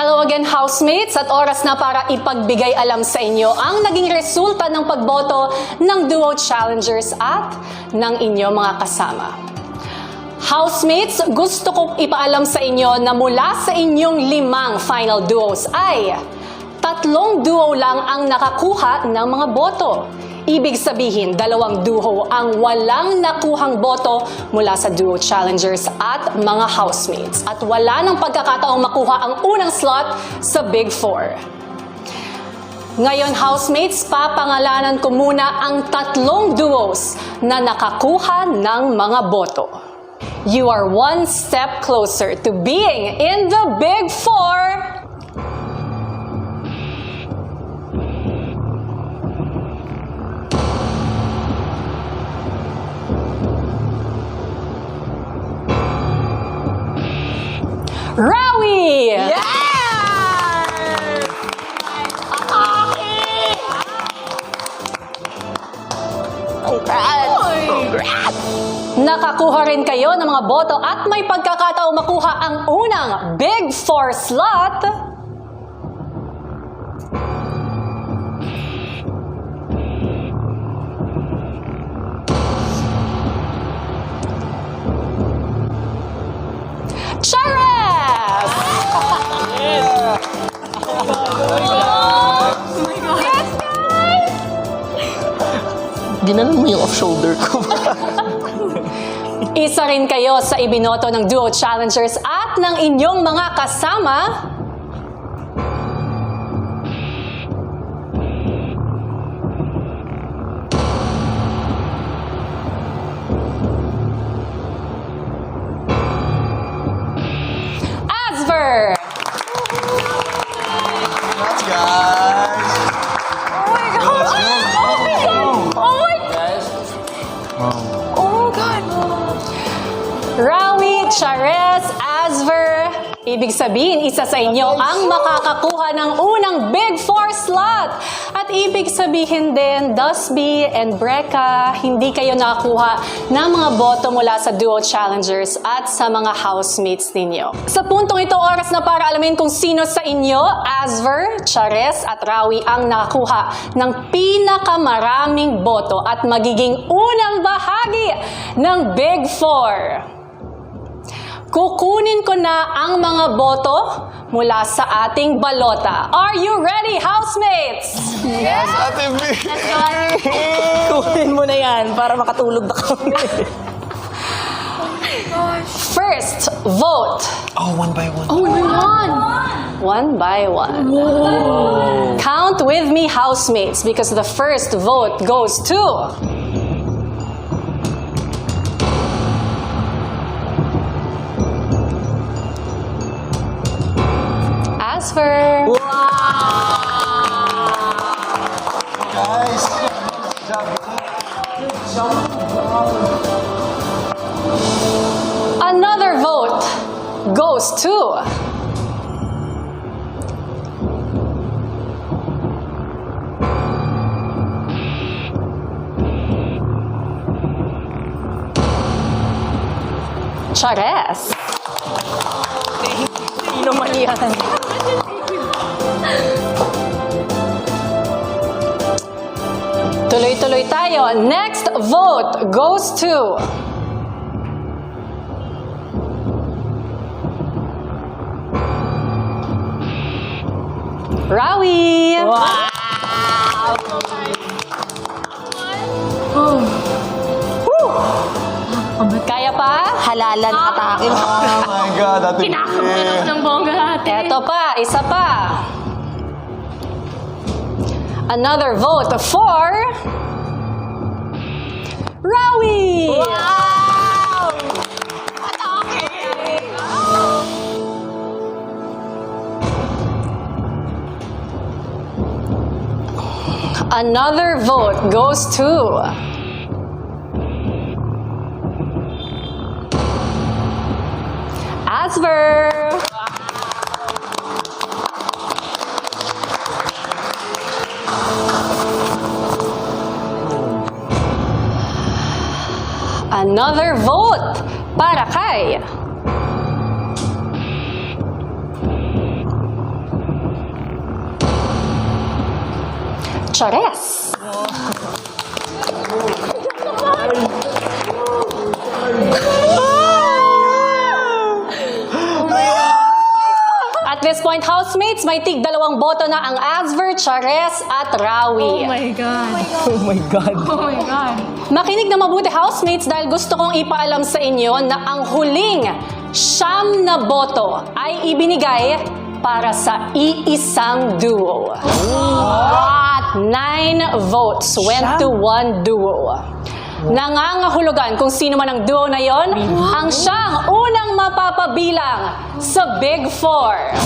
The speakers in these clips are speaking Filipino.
Hello again, housemates! At oras na para ipagbigay alam sa inyo ang naging resulta ng pagboto ng Duo Challengers at ng inyong mga kasama. Housemates, gusto kong ipaalam sa inyo na mula sa inyong 5 final duos ay 3 duo lang ang nakakuha ng mga boto. Ibig sabihin, 2 duo ang walang nakuhang boto mula sa Duo Challengers at mga housemates. At wala nang pagkakataong makuha ang unang slot sa Big Four. Ngayon, housemates, papangalanan ko muna ang 3 duos na nakakuha ng mga boto. You are 1 step closer to being in the Big Four. Rawi! Yes! Congrats! Congrats! Nakakuha rin kayo ng mga boto at may pagkakataong makuha ang unang Big Four slot. Chares! Ginanon mo yung off-shoulder ko. Isa rin kayo sa ibinoto ng Duo Challengers at ng inyong mga kasama. Asver! Congrats, guys! Oh my God! Oh my God! Oh my God! Rawi, Chares, Asver, ibig sabihin, isa sa inyo ang makakakuha ng unang Big Four slot. At ibig sabihin din, Dusby and Brecca, hindi kayo nakakuha ng mga boto mula sa Duo Challengers at sa mga housemates ninyo. Sa puntong ito, oras na para alamin kung sino sa inyo, Asver, Chares at Rawi ang nakakuha ng pinakamaraming boto at magiging unang bahagi ng Big Four. Kukunin ko na ang mga boto mula sa ating balota. Are you ready, housemates? Yes, Ate B! Kunin mo na yan para makatulog na kami. First vote. Oh, 1 by 1. One by one. Whoa. Count with me, housemates, because the first vote goes to... Asver. Guys! Another vote goes to... Chares. Sino man yan? Tuloy-tuloy tayo. Next vote goes to... Rawi. Wow! Kaya pa? Halalan atake. Oh my God, Ate B! Kinakabalos ng bongga ate. Eto pa, isa pa. Another vote for... Rawi! Wow! Another vote goes to... Asver! Another vote para kay Chares. At this point, housemates, may tig 2 boto na ang Asver, Chares at Rawi. Oh my God. Oh my God. Oh my God. Makinig na mabuti, housemates, dahil gusto kong ipaalam sa inyo na ang huling 9 na boto ay ibinigay para sa iisang duo. At 9 votes went to one duo. Nangangahulugan kung sino man ang duo na yon, ang siyang unang mapapabilang sa Big Four.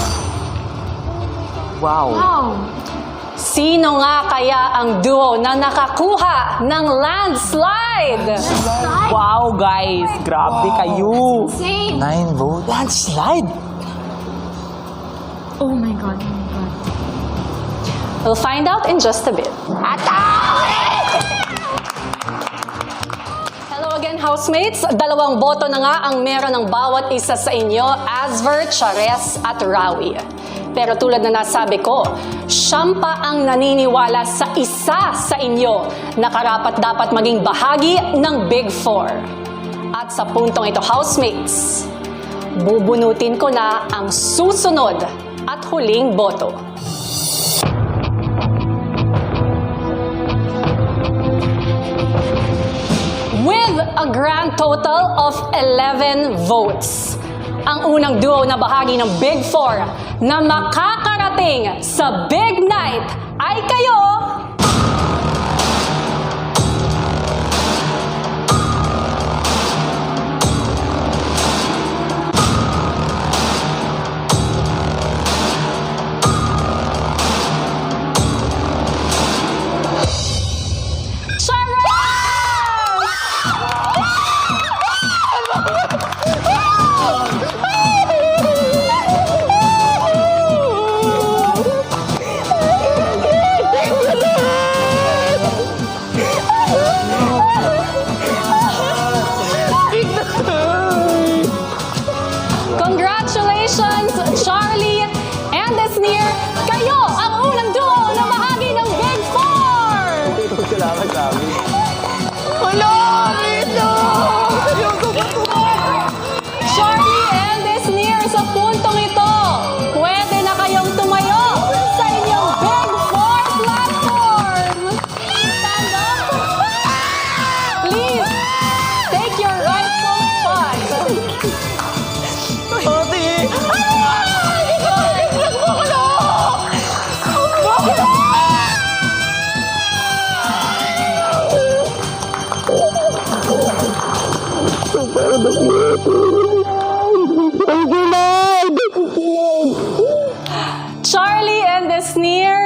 Wow. Wow. Sino nga kaya ang duo na nakakuha ng landslide? Wow, guys. Grabe kayo. Insane. 9 votes. Landslide. Oh my God. Oh my God. We'll find out in just a bit. Hello again, housemates. 2 boto na nga ang meron ng bawat isa sa inyo, Asver, Chares at Rawi. Pero tulad na nasabi ko, siyam pa ang naniniwala sa isa sa inyo na karapat-dapat maging bahagi ng Big Four. At sa puntong ito, housemates, bubunutin ko na ang susunod at huling boto. With a grand total of 11 votes, ang unang duo na bahagi ng Big Four na makakarating sa Big Night ay kayo... Congratulations, Charlie and Desnir! Kayo ang unang duo na bahagi ng Big Four! Salamat, Rawi. Charlie and Desnir, sa puntong ito, pwede na kayong tumayo sa inyong Big Four platform! Stand up! Please, take your rightful spot! Charlie and Desnir,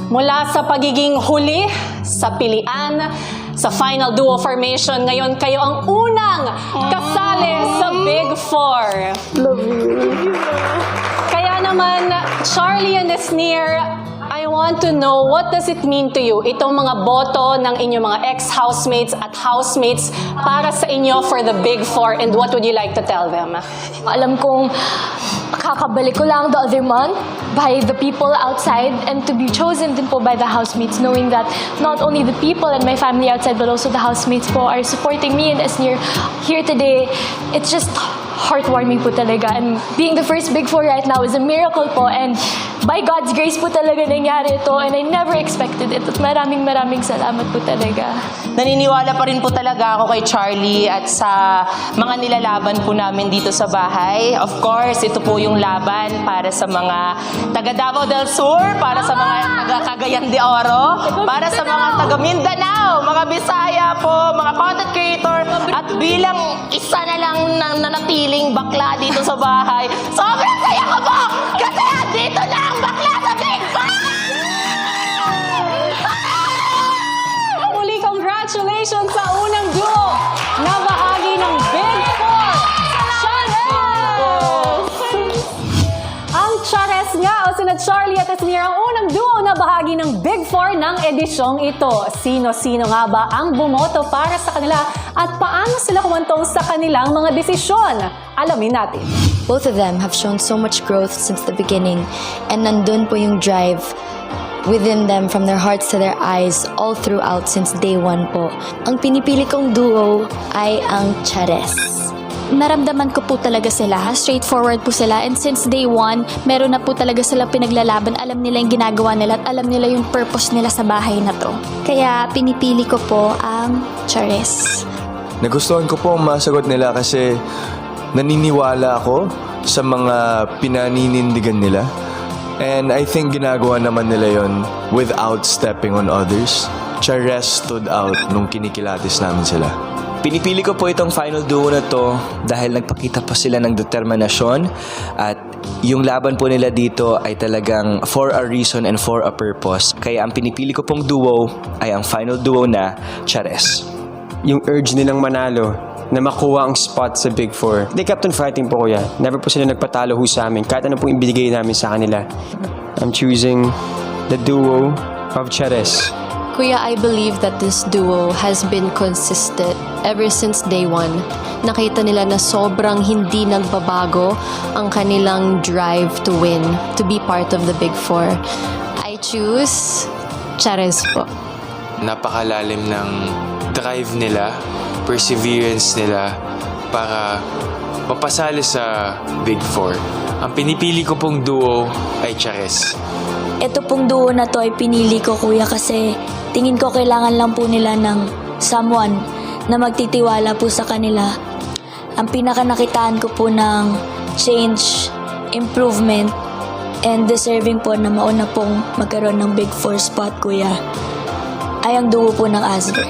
mula sa pagiging huli sa pilian sa final duo formation, ngayon kayo ang unang kasali sa Big Four. Kaya naman, Charlie and Desnir, I want to know, what does it mean to you, itong mga boto ng inyong mga ex-housemates at housemates para sa inyo for the Big Four, and what would you like to tell them? Alam kong kakabalik ko lang the other month by the people outside and to be chosen din po by the housemates, knowing that not only the people and my family outside but also the housemates po are supporting me and Desnir here today. It's just heartwarming po talaga, and being the first Big Four right now is a miracle po, and by God's grace po talaga nangyari ito, and I never expected it. At maraming salamat po talaga. Naniniwala pa rin po talaga ako kay Charlie at sa mga nilalaban po namin dito sa bahay. Of course, ito po yung laban para sa mga taga Davao del Sur, para sa mga taga Cagayan de Oro, para sa mga taga Mindanao, mga Bisaya po, mga content creator, at bilang isa na lang ng nanatiling bakla dito sa bahay, sobrang saya ko po! Kasi dito na ang bakla sa Big Four! Muli, congratulations sa unang duo na bahagi ng Big Four, Chares! Ang Chares nga o sina Charlie at Desnir ang unang duo na bahagi ng Big Four ng edisyong ito. Sino-sino nga ba ang bumoto para sa kanila at paano sila kumantong sa kanilang mga desisyon? Alamin natin. Both of them have shown so much growth since the beginning, and nandun po yung drive within them from their hearts to their eyes all throughout since day one po. Ang pinipili kong duo ay ang Chares. Naramdaman ko po talaga sila. Straightforward po sila. And since day one, meron na po talaga sila pinaglalaban. Alam nila yung ginagawa nila at alam nila yung purpose nila sa bahay na to. Kaya pinipili ko po ang Charis. Nagustuhan ko po ang masagot nila kasi naniniwala ako sa mga pinaninindigan nila. And I think ginagawa naman nila yon without stepping on others. Chares stood out nung kinikilatis namin sila. Pinipili ko po itong final duo na to dahil nagpakita po sila ng determinasyon at yung laban po nila dito ay talagang for a reason and for a purpose. Kaya ang pinipili ko pong duo ay ang final duo na Chares. Yung urge nilang manalo na makuha ang spot sa Big Four. They kept on fighting po, kuya. Never po sila nagpatalo ho sa amin kahit ano pong ibigay namin sa kanila. I'm choosing the duo of Chares. Kuya, I believe that this duo has been consistent ever since day one. Nakita nila na sobrang hindi nagbabago ang kanilang drive to win, to be part of the Big Four. I choose Chares po. Napakalalim ng drive nila, perseverance nila para mapasali sa Big Four. Ang pinipili ko pong duo ay Chares. Ito pong duo na to ay pinili ko, kuya, kasi tingin ko kailangan lang po nila ng someone na magtitiwala po sa kanila. Ang pinakanakitaan ko po ng change, improvement, and deserving po na mauna pong magkaroon ng Big Four spot, kuya, ay ang duo po ng Asver.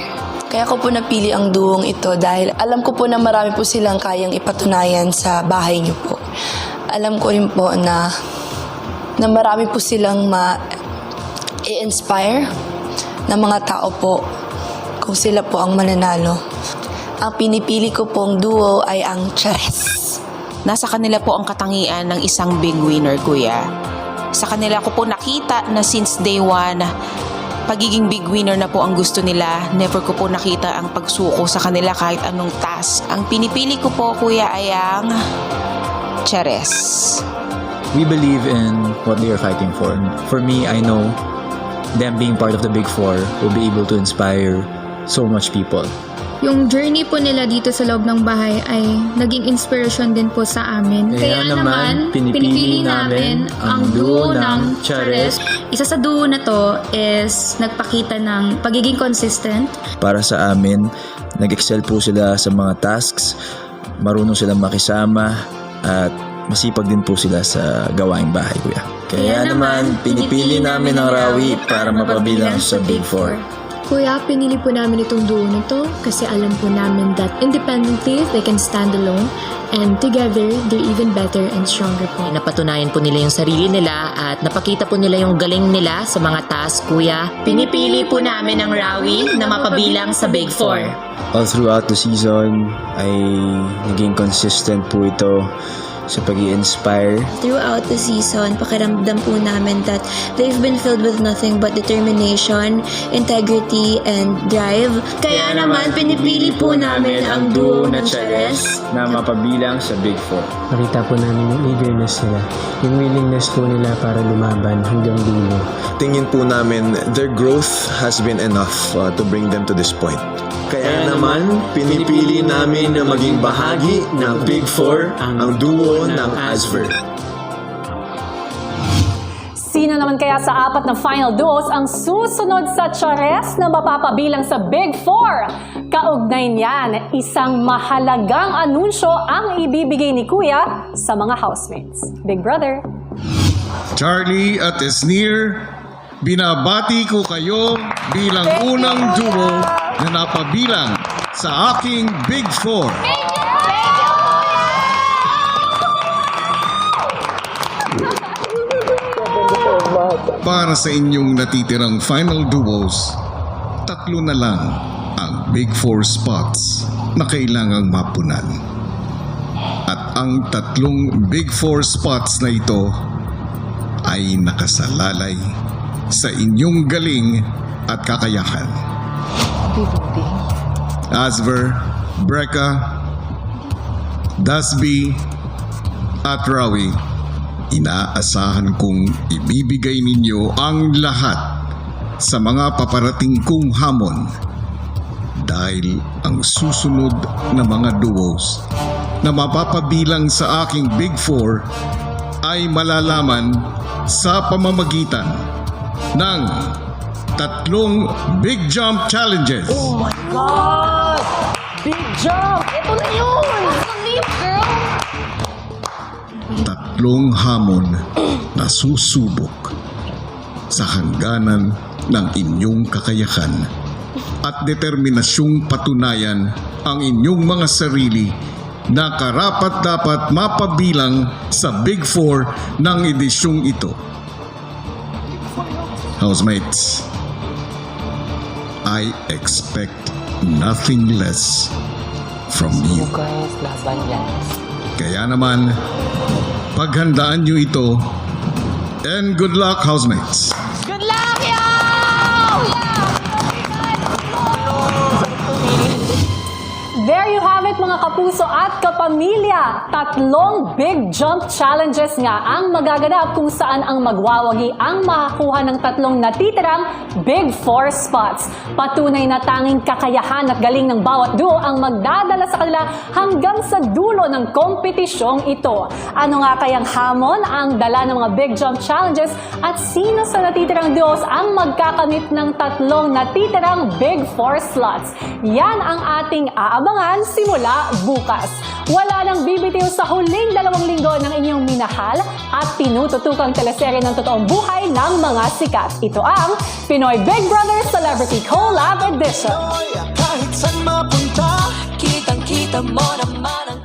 Kaya ko po napili ang duong ito dahil alam ko po na marami po silang kayang ipatunayan sa bahay niyo po. Alam ko rin po na marami po silang ma-inspire na mga tao po kung sila po ang mananalo. Ang pinipili ko pong duo ay ang Chares. Nasa kanila po ang katangian ng isang big winner, kuya. Sa kanila ko po nakita na since day one, pagiging big winner na po ang gusto nila. Never ko po nakita ang pagsuko sa kanila kahit anong task. Ang pinipili ko po, kuya, ay ang Chares. We believe in what they are fighting for. For me, I know them being part of the Big Four will be able to inspire so much people. Yung journey po nila dito sa loob ng bahay ay naging inspiration din po sa amin. Kaya naman, pinipili namin ang duo ng Chares. Isa sa duo na to is nagpakita ng pagiging consistent. Para sa amin, nag-excel po sila sa mga tasks, marunong silang makisama, at masipag din po sila sa gawaing bahay, kuya. Kaya naman, pinipili namin ang Rawi para mapabilang sa Big Four. Kuya, pinili po namin itong duo na to kasi alam po namin that independently, they can stand alone and together, they're even better and stronger po. Napatunayan po nila yung sarili nila at napakita po nila yung galing nila sa mga task, kuya. Pinipili po namin ang Rawi na mapabilang sa Big Four. All throughout the season ay naging consistent po ito sa pag-i-inspire. Throughout the season, pakiramdam po namin that they've been filled with nothing but determination, integrity, and drive. Kaya naman, pinipili po namin ang duo ng Chares na mapabilang sa Big Four. Nakita po namin yung eagerness nila, yung willingness po nila para lumaban hanggang dulo. Tingin po namin their growth has been enough to bring them to this point. Kaya naman, pinipili namin na maging bahagi ng Big Four ang duo ng Asver. Sino naman kaya sa apat na final duos ang susunod sa Chares na mapapabilang sa Big Four? Kaugnay niyan, isang mahalagang anunsyo ang ibibigay ni Kuya sa mga housemates. Big Brother. Charlie at Esnir, binabati ko kayo bilang unang duo na napabilang sa aking Big Four. Para sa inyong natitirang final duos, 3 na lang ang Big Four spots na kailangang mapunan. At ang 3 Big Four spots na ito ay nakasalalay sa inyong galing at kakayahan. Asver, Brecca, Dasby, at Rawi, Inaasahan kong ibibigay ninyo ang lahat sa mga paparating kong hamon dahil ang susunod na mga duos na mapapabilang sa aking Big Four ay malalaman sa pamamagitan ng 3 Big Jump Challenges. Oh my God! Big jump! Ito na yun! Tatlong hamon na susubok sa hangganan ng inyong kakayahan at determinasyong patunayan ang inyong mga sarili na karapat-dapat mapabilang sa Big Four ng edisyong ito. Housemates, I expect nothing less from you. Guys, laban yan. Kaya naman, paghandaan nyo ito, and good luck, housemates! Good luck, yo! There you have it mga kapuso at kapamilya. 3 Big Jump Challenges nga ang magaganap kung saan ang magwawagi ang makakuha ng 3 natitirang Big Four spots. Patunay na tanging kakayahan at galing ng bawat duo ang magdadala sa kanila hanggang sa dulo ng kompetisyong ito. Ano nga kayang hamon ang dala ng mga Big Jump Challenges at sino sa natitirang duos ang magkakamit ng 3 natitirang Big Four slots? Yan ang ating aabangan simula bukas. Wala nang bibitiw sa huling 2 linggo ng inyong minahal at tinututukang teleserye ng totoong buhay ng mga sikat. Ito ang Pinoy Big Brother Celebrity Collab Edition. Kahit saan mapunta, Kitang-kita mo naman ang